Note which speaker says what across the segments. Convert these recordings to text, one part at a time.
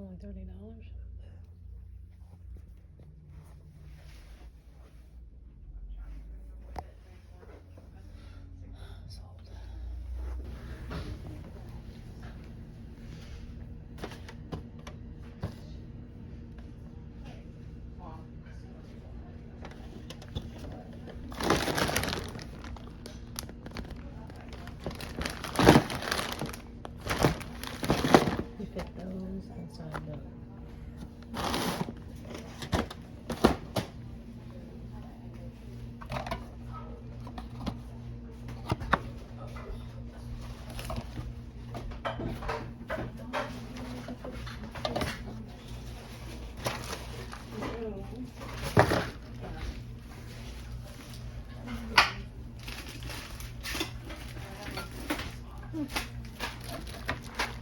Speaker 1: only $30. Sold. You fit those inside the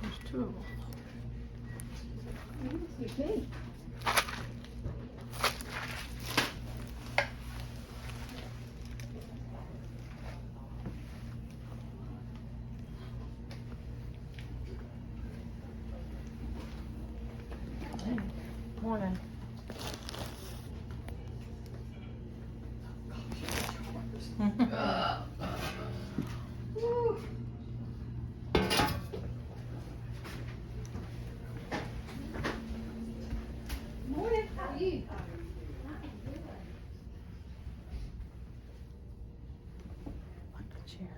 Speaker 1: There's two of them. Morning.
Speaker 2: Morning, how are you?
Speaker 1: Like the chair.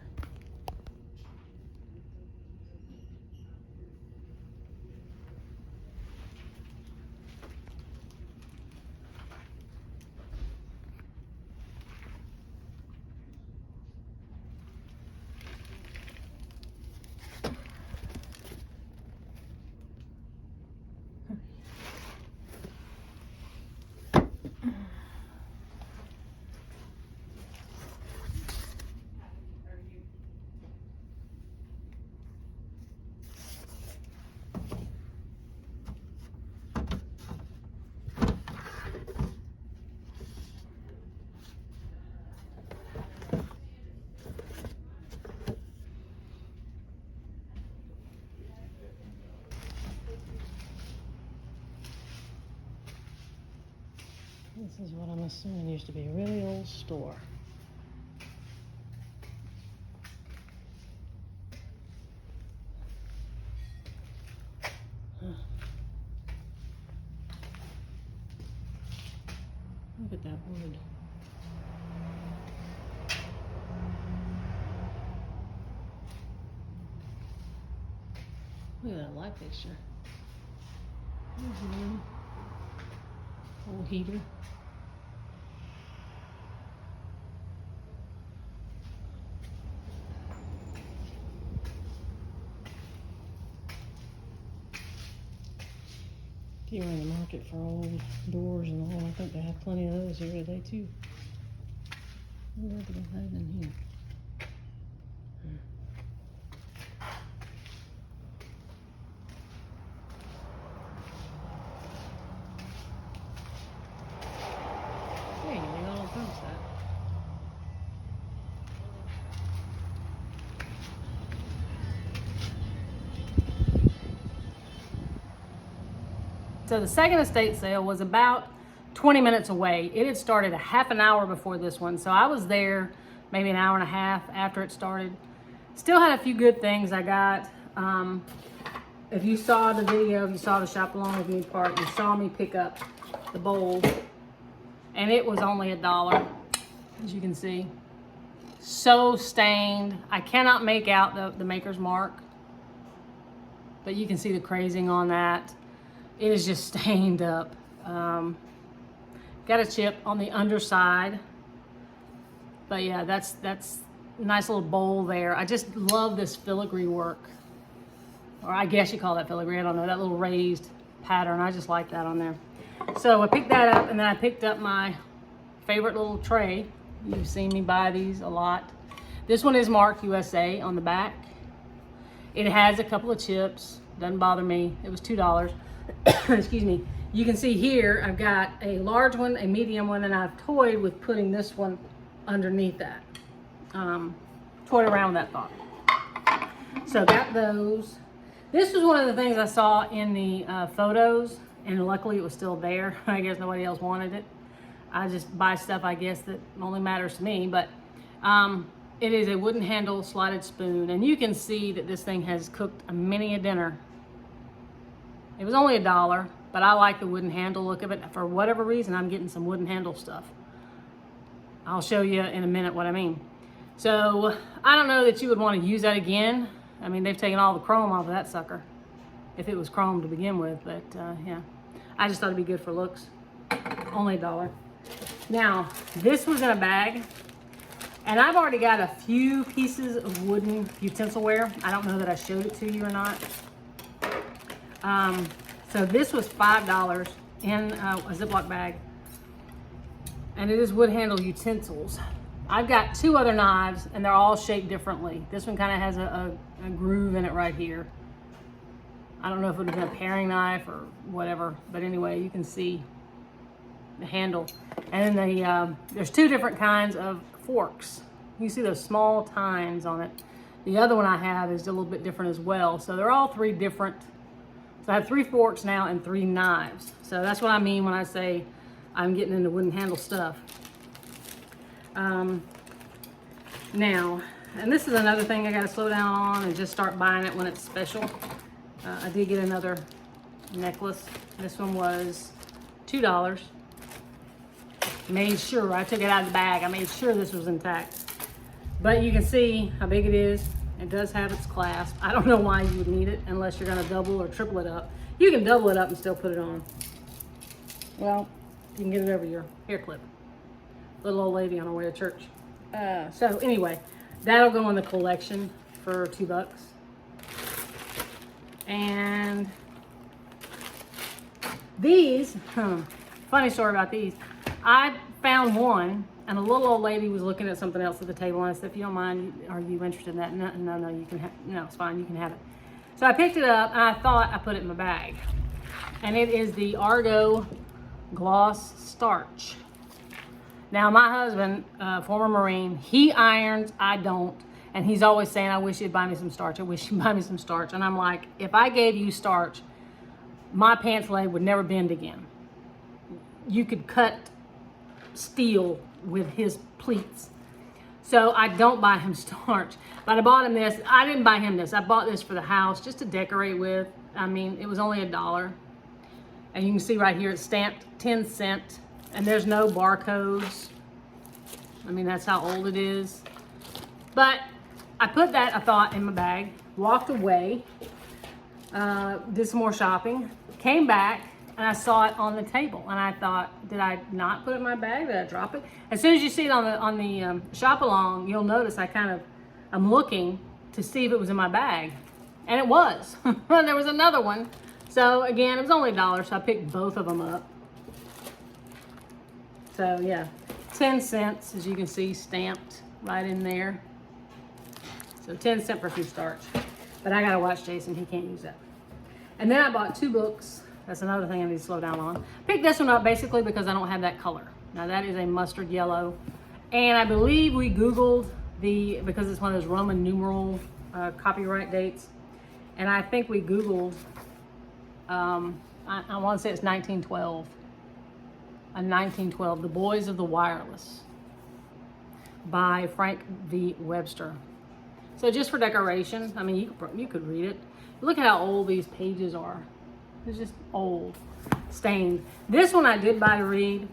Speaker 1: This is what I'm assuming used to be a really old store. Huh. Look at that wood. Look at that light fixture. There's one. Old heater. If you were in the market for old doors and all, I think they have plenty of those here today too. I wonder if they have it in here. Hey, they got all kinds of stuff. So the second estate sale was about 20 minutes away. It had started a half an hour before this one. So I was there maybe an hour and a half after it started. Still had a few good things I got. If you saw the video, if you saw the shop along with me part, you saw me pick up the bowl. And it was only $1, as you can see. So stained. I cannot make out the maker's mark. But you can see the crazing on that. It is just stained up. Got a chip on the underside. But yeah, that's a nice little bowl there. I just love this filigree work. Or I guess you call that filigree, I don't know, that little raised pattern. I just like that on there. So I picked that up, and then I picked up my favorite little tray. You've seen me buy these a lot. This one is marked USA on the back. It has a couple of chips, doesn't bother me. It was $2. Excuse me. You can see here I've got a large one, a medium one, and I've toyed with putting this one underneath that. Toyed around with that thought. So got those. This was one of the things I saw in the photos, and luckily it was still there. I guess nobody else wanted it. I just buy stuff, I guess, that only matters to me. But it is a wooden handle slotted spoon, and you can see that this thing has cooked many a dinner. It was only $1, but I like the wooden handle look of it. For whatever reason, I'm getting some wooden handle stuff. I'll show you in a minute what I mean. So I don't know that you would want to use that again. I mean, they've taken all the chrome off of that sucker, if it was chrome to begin with, but yeah. I just thought it'd be good for looks. Only $1. Now, this was in a bag, and I've already got a few pieces of wooden utensilware. I don't know that I showed it to you or not. So this was $5 in a Ziploc bag, and it is wood handle utensils. I've got 2 other knives, and they're all shaped differently. This one kind of has a groove in it right here. I don't know if it would have been a paring knife or whatever, but anyway, you can see the handle. And then there's 2 different kinds of forks. You see those small tines on it. The other one I have is a little bit different as well. So they're all 3 different. So I have 3 forks now and 3 knives. So that's what I mean when I say I'm getting into wooden handle stuff. Now, and this is another thing I got to slow down on and just start buying it when it's special. I did get another necklace. This one was $2. Made sure, I took it out of the bag. I made sure this was intact. But you can see how big it is. It does have its clasp. I don't know why you would need it unless you're gonna double or triple it up. You can double it up and still put it on. Well, you can get it over your hair clip. Little old lady on her way to church. So anyway, that'll go in the collection for $2. And these, funny story about these. I found one, and a little old lady was looking at something else at the table, and I said, if you don't mind, are you interested in that? No, you can have, no, it's fine, you can have it. So I picked it up, and I thought I put it in my bag. And it is the Argo Gloss Starch. Now, my husband, former Marine, he irons, I don't. And he's always saying, I wish you'd buy me some starch. I wish you'd buy me some starch. And I'm like, if I gave you starch, my pants leg would never bend again. You could cut steel with his pleats. So I don't buy him starch. But I bought him this. I didn't buy him this. I bought this for the house just to decorate with. I mean, it was only $1. And you can see right here, it's stamped 10 cents. And there's no barcodes. I mean, that's how old it is. But I put that, I thought, in my bag, walked away, did some more shopping, came back, and I saw it on the table. And I thought, did I not put it in my bag? Did I drop it? As soon as you see it on the shop along, you'll notice I'm looking to see if it was in my bag. And it was. There was another one. So again, it was only $1, so I picked both of them up. So yeah, 10 cents, as you can see, stamped right in there. So 10 cents for food starch. But I gotta watch Jason, he can't use that. And then I bought 2 books. That's another thing I need to slow down on. Picked this one up basically because I don't have that color. Now that is a mustard yellow. And I believe we Googled because it's one of those Roman numeral copyright dates. And I think we Googled, I wanna say it's 1912. A 1912, The Boys of the Wireless by Frank V. Webster. So just for decoration, I mean, you could read it. Look at how old these pages are. It's just old, stained. This one I did buy to read.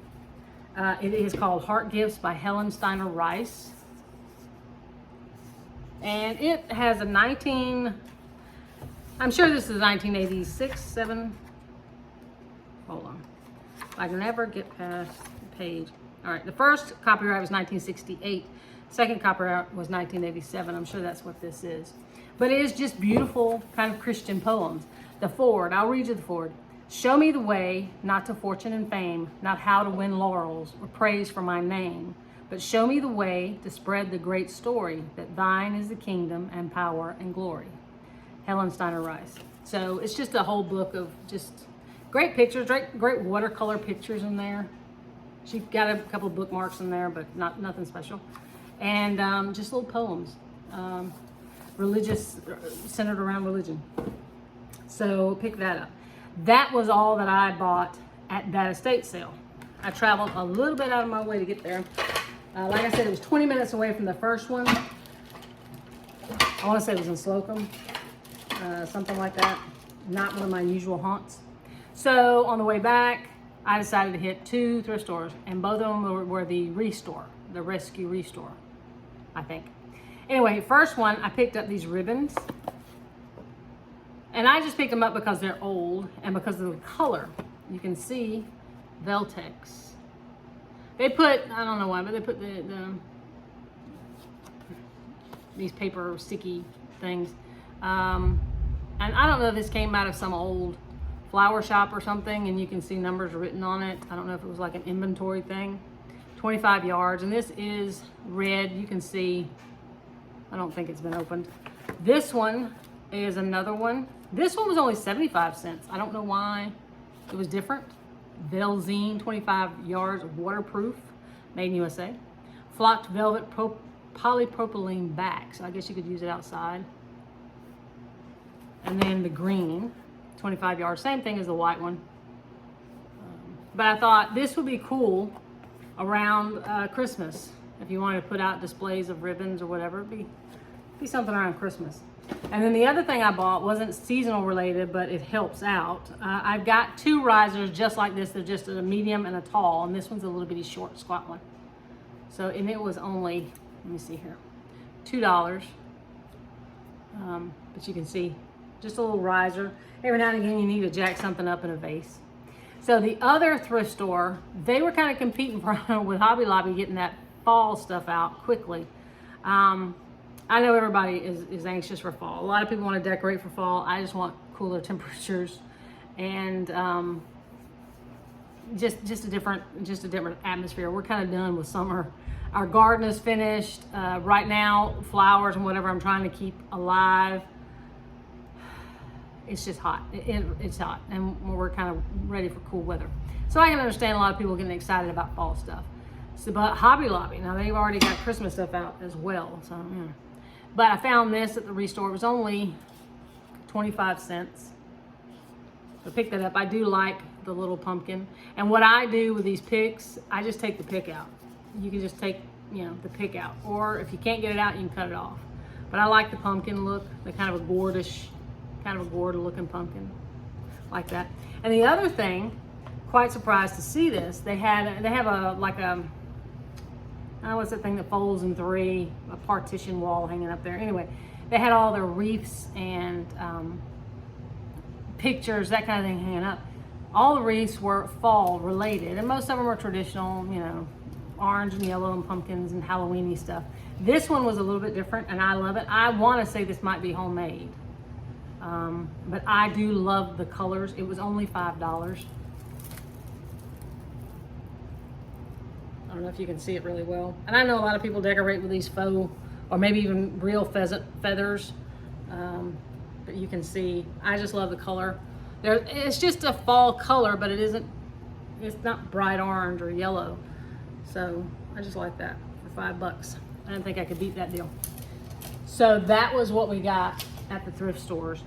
Speaker 1: It is called Heart Gifts by Helen Steiner Rice. And it has I'm sure this is 1986, 7. Hold on. I can never get past the page. All right, the first copyright was 1968. Second copyright was 1987. I'm sure that's what this is. But it is just beautiful kind of Christian poems. The foreword, I'll read you the foreword. Show me the way, not to fortune and fame, not how to win laurels or praise for my name, but show me the way to spread the great story that thine is the kingdom and power and glory. Helen Steiner Rice. So it's just a whole book of just great pictures, great watercolor pictures in there. She got a couple of bookmarks in there, but nothing special. And just little poems, religious, centered around religion. So pick that up. That was all that I bought at that estate sale. I traveled a little bit out of my way to get there. Like I said, it was 20 minutes away from the first one. I want to say it was in Slocum, something like that. Not one of my usual haunts. So on the way back, I decided to hit 2 thrift stores, and both of them were the Restore, the Rescue Restore, I think. Anyway, first one, I picked up these ribbons. And I just picked them up because they're old and because of the color. You can see Veltex. They put, I don't know why, but they put these paper sticky things. And I don't know if this came out of some old flower shop or something, and you can see numbers written on it. I don't know if it was like an inventory thing. 25 yards, and this is red. You can see, I don't think it's been opened. This one is another one. This one was only 75 cents. I don't know why it was different. Velzine, 25 yards, waterproof, made in USA. Flocked velvet polypropylene back, so I guess you could use it outside. And then the green, 25 yards, same thing as the white one. But I thought this would be cool around Christmas. If you wanted to put out displays of ribbons or whatever, it'd be something around Christmas. And then the other thing I bought wasn't seasonal related, but it helps out. I've got 2 risers just like this. They're just a medium and a tall, and this one's a little bitty short, squat one. So, and it was only, let me see here, $2. But you can see, just a little riser. Every now and again, you need to jack something up in a vase. So the other thrift store, they were kind of competing with Hobby Lobby, getting that fall stuff out quickly. I know everybody is anxious for fall. A lot of people want to decorate for fall. I just want cooler temperatures and just a different atmosphere. We're kind of done with summer. Our garden is finished. Right now, flowers and whatever I'm trying to keep alive. It's just hot. It's hot, and we're kind of ready for cool weather. So I can understand a lot of people getting excited about fall stuff. So, but Hobby Lobby, now they've already got Christmas stuff out as well. So, yeah. But I found this at the Restore. It was only 25 cents. So pick that up. I do like the little pumpkin. And what I do with these picks, I just take the pick out. You can just take, the pick out. Or if you can't get it out, you can cut it off. But I like the pumpkin look, the kind of a gourd looking pumpkin, like that. And the other thing, quite surprised to see this, they have what's that thing that folds in 3, a partition wall hanging up there. Anyway, they had all their wreaths and pictures, that kind of thing hanging up. All the wreaths were fall related, and most of them were traditional, orange and yellow and pumpkins and Halloweeny stuff. This one was a little bit different, and I love it. I want to say this might be homemade, but I do love the colors. It was only $5. I don't know if you can see it really well. And I know a lot of people decorate with these faux or maybe even real pheasant feathers. But you can see, I just love the color. It's just a fall color, but it's not bright orange or yellow. So I just like that for $5. I didn't think I could beat that deal. So that was what we got at the thrift stores.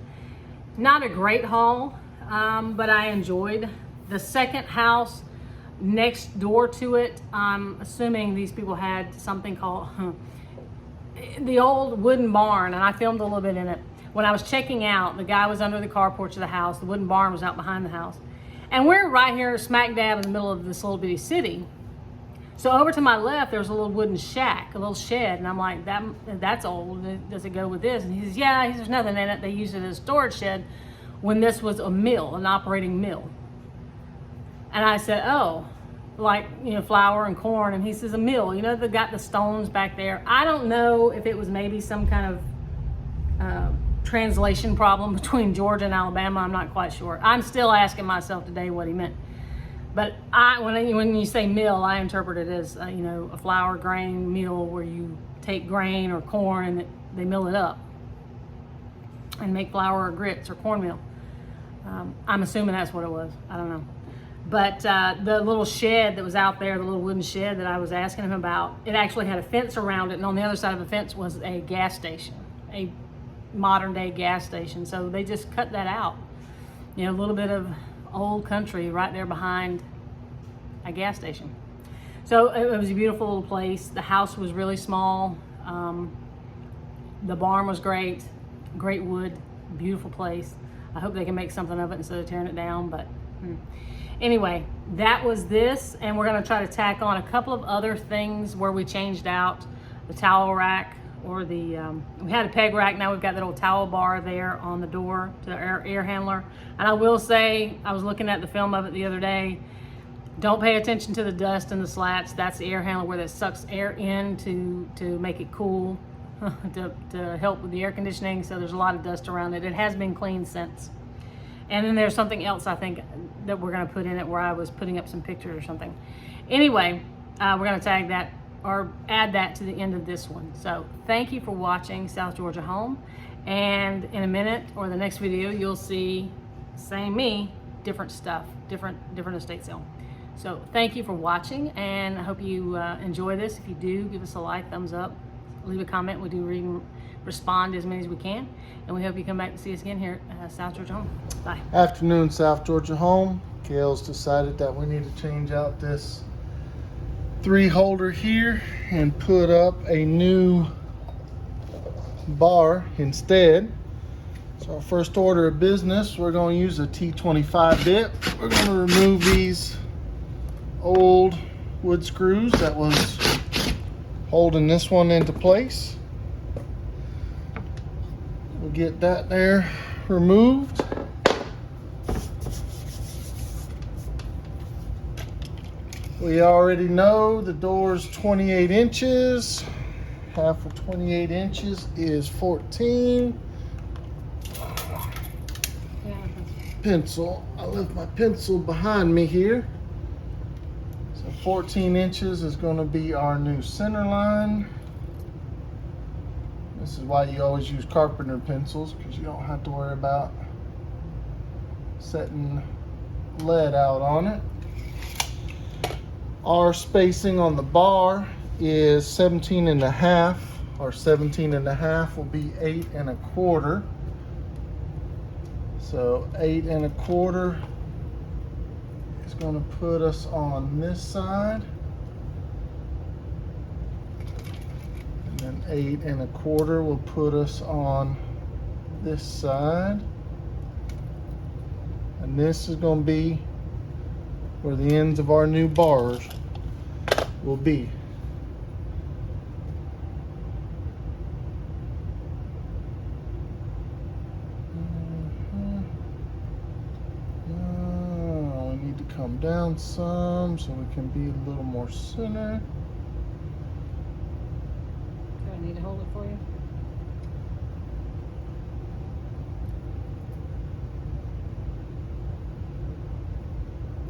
Speaker 1: Not a great haul, but I enjoyed. The second house next door to it, I'm assuming these people had something called the old wooden barn, and I filmed a little bit in it. When I was checking out, the guy was under the carport of the house. The wooden barn was out behind the house. And we're right here smack dab in the middle of this little bitty city. So over to my left, there's a little wooden shack, a little shed. And I'm like, that's old. Does it go with this? And he says, yeah, there's nothing in it. They used it as a storage shed when this was a mill, an operating mill. And I said, oh, like, flour and corn. And he says, a mill, they got the stones back there. I don't know if it was maybe some kind of translation problem between Georgia and Alabama. I'm not quite sure. I'm still asking myself today what he meant. But when you say mill, I interpret it as, a flour grain mill where you take grain or corn and they mill it up and make flour or grits or cornmeal. I'm assuming that's what it was. I don't know. But the little shed that was out there, the little wooden shed that I was asking him about, it actually had a fence around it, and on the other side of the fence was a gas station, a modern day gas station. So they just cut that out. you know, a little bit of old country right there behind a gas station. So it was a beautiful little place. The house was really small. The barn was great, great wood, beautiful place. I hope they can make something of it instead of tearing it down, but anyway, that was this, and we're gonna try to tack on a couple of other things where we changed out the towel rack, or the, we had a peg rack, now we've got that old towel bar there on the door to the air handler. And I will say, I was looking at the film of it the other day, don't pay attention to the dust and the slats. That's the air handler where that sucks air in to make it cool, to help with the air conditioning. So there's a lot of dust around it. It has been cleaned since. And then there's something else I think that we're gonna put in it where I was putting up some pictures or something. Anyway, we're gonna tag that or add that to the end of this one. So thank you for watching South Georgia Home. And in a minute or the next video, you'll see same me, different stuff, different estate sale. So thank you for watching, and I hope you enjoy this. If you do, give us a like, thumbs up, leave a comment. We do respond as many as we can, and we hope you come back to see us again here at South Georgia Home. Bye.
Speaker 3: Afternoon, South Georgia Home. Gail's decided that we need to change out this 3-holder here and put up a new bar instead. So our first order of business, we're going to use a T25 bit. We're going to remove these old wood screws that was holding this one into place. We'll get that there removed. We already know the door's 28 inches. Half of 28 inches is 14. Pencil. I left my pencil behind me here. So 14 inches is going to be our new center line. This is why you always use carpenter pencils, because you don't have to worry about setting lead out on it. Our spacing on the bar is 17 and a half. Our 17 and a half will be 8 1/4. So 8 1/4 is going to put us on this side. And then 8 1/4 will put us on this side. And this is going to be where the ends of our new bars will be. We need to come down some so we can be a little more center.
Speaker 1: Do I need to hold it for you?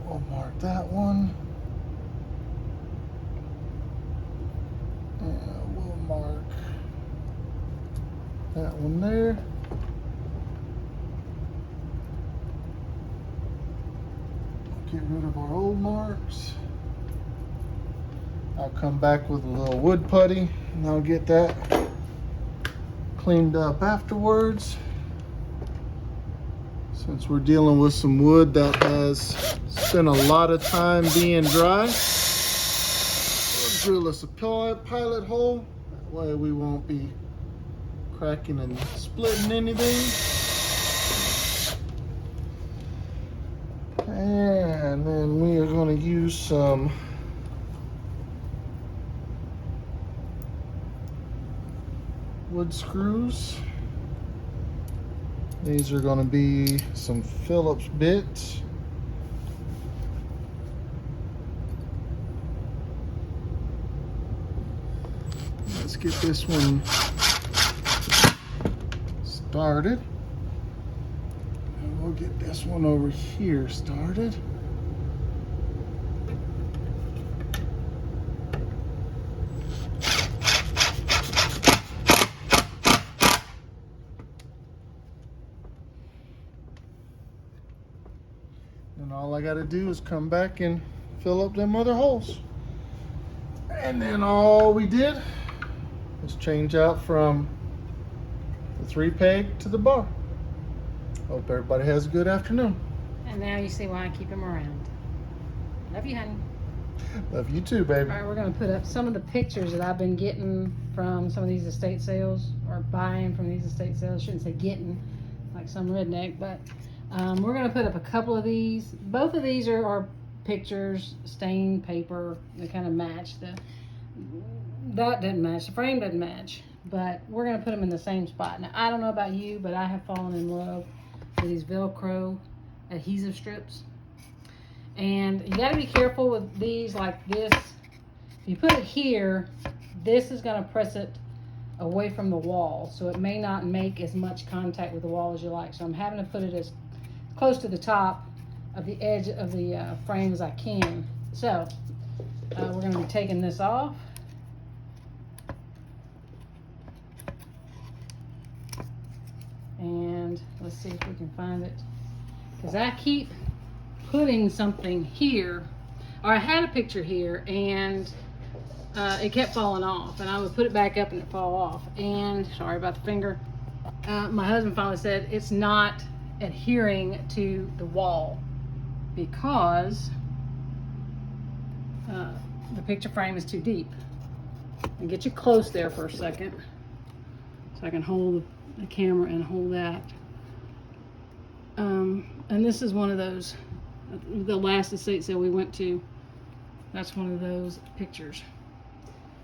Speaker 3: We'll mark that one. We'll mark that one there. Get rid of our old marks. I'll come back with a little wood putty and I'll get that cleaned up afterwards. Since we're dealing with some wood that has spent a lot of time being dry, we'll drill us a pilot hole. That way we won't be cracking and splitting anything. And then we are going to use some wood screws. These are going to be some Phillips bits. Let's get this one started. And we'll get this one over here started. And all I got to do is come back and fill up them other holes. And then all we did was change out from the 3 peg to the bar. Hope everybody has a good afternoon.
Speaker 1: And now you see why I keep him around. Love you, honey.
Speaker 3: Love you too, baby.
Speaker 1: All right, we're gonna put up some of the pictures that I've been getting from some of these estate sales, or buying from these estate sales. Shouldn't say getting, like some redneck, but we're gonna put up a couple of these. Both of these are pictures, stained paper. They kind of match. That doesn't match. The frame doesn't match, but we're gonna put them in the same spot. Now, I don't know about you, but I have fallen in love with these Velcro adhesive strips. And you got to be careful with these like this. If you put it here, this is going to press it away from the wall, so it may not make as much contact with the wall as you like. So I'm having to put it as close to the top of the edge of the frame as I can. So we're going to be taking this off. And let's see if we can find it, because I keep putting something here, or I had a picture here, and it kept falling off, and I would put it back up and it fall off. And sorry about the finger. My husband finally said it's not adhering to the wall because the picture frame is too deep. And get you close there for a second so I can hold the camera and hold that. And this is one of those, the last estate sale we went to, that's one of those pictures.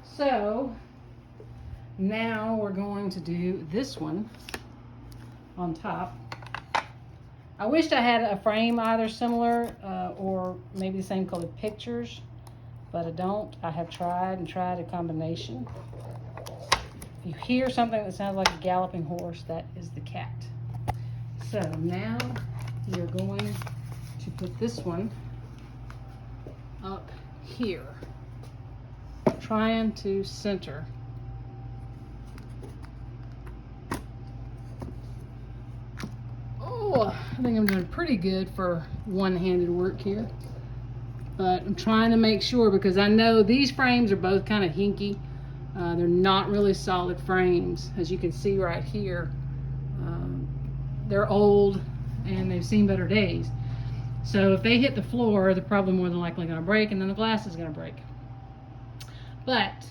Speaker 1: So now we're going to do this one on top. I wished I had a frame either similar or maybe the same colored pictures, but I don't. I have tried a combination. If you hear something that sounds like a galloping horse, that is the cat. So now we are going to put this one up here, trying to center. Oh, I think I'm doing pretty good for one-handed work here, but I'm trying to make sure, because I know these frames are both kind of hinky. They're not really solid frames, as you can see right here. They're old and they've seen better days. So if they hit the floor, they're probably more than likely going to break, and then the glass is going to break. But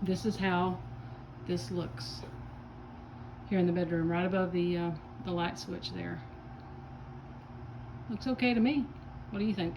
Speaker 1: this is how this looks here in the bedroom, right above the light switch there. Looks okay to me. What do you think?